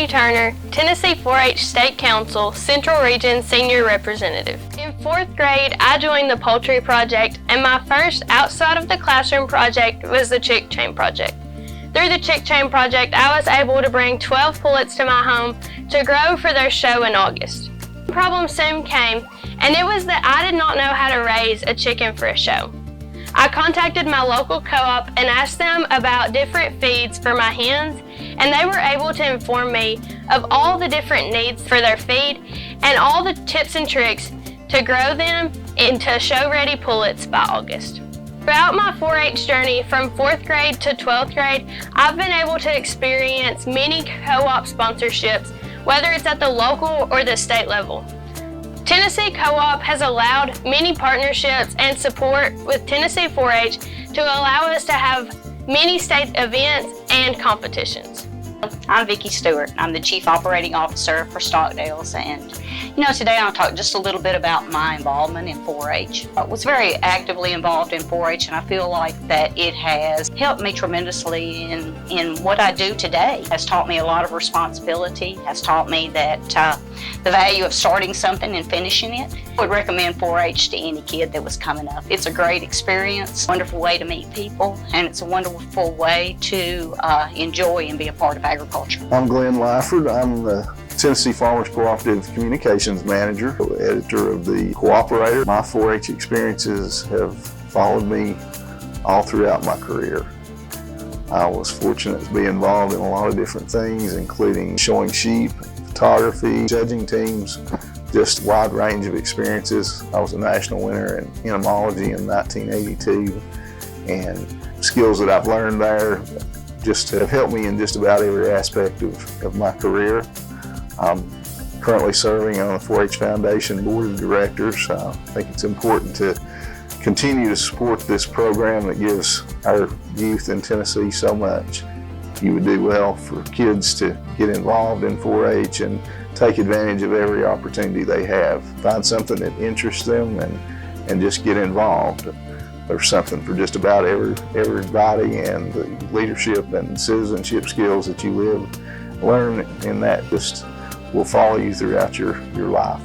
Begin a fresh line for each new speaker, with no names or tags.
Brittany Turner, Tennessee 4-H State Council, Central Region Senior Representative. In 4th grade, I joined the Poultry Project, and my first outside of the classroom project was the Chick Chain Project. Through the Chick Chain Project, I was able to bring 12 pullets to my home to grow for their show in August. The problem soon came, and it was that I did not know how to raise a chicken for a show. I contacted my local co-op and asked them about different feeds for my hens, and they were able to inform me of all the different needs for their feed and all the tips and tricks to grow them into show-ready pullets by August. Throughout my 4-H journey from 4th grade to 12th grade, I've been able to experience many co-op sponsorships, whether it's at the local or the state level. Tennessee Co-op has allowed many partnerships and support with Tennessee 4-H to allow us to have many state events and competitions.
I'm Vicki Stewart. I'm the Chief Operating Officer for Stockdale's, and today I'll talk just a little bit about my involvement in 4-H. I was very actively involved in 4-H, and I feel like that it has helped me tremendously in what I do today. It has taught me a lot of responsibility, has taught me that the value of starting something and finishing it. I would recommend 4-H to any kid that was coming up. It's a great experience, wonderful way to meet people, and it's a wonderful way to enjoy and be a part of agriculture.
I'm Glenn Lyford. I'm the Tennessee Farmers Cooperative Communications Manager, editor of the Cooperator. My 4-H experiences have followed me all throughout my career. I was fortunate to be involved in a lot of different things, including showing sheep, photography, judging teams, just a wide range of experiences. I was a national winner in entomology in 1982, and skills that I've learned there just have helped me in just about every aspect of my career. I'm currently serving on the 4-H Foundation Board of Directors. I think it's important to continue to support this program that gives our youth in Tennessee so much. You would do well for kids to get involved in 4-H and take advantage of every opportunity they have. Find something that interests them and just get involved. There's something for just about everybody, and the leadership and citizenship skills that you learn in that just will follow you throughout your life.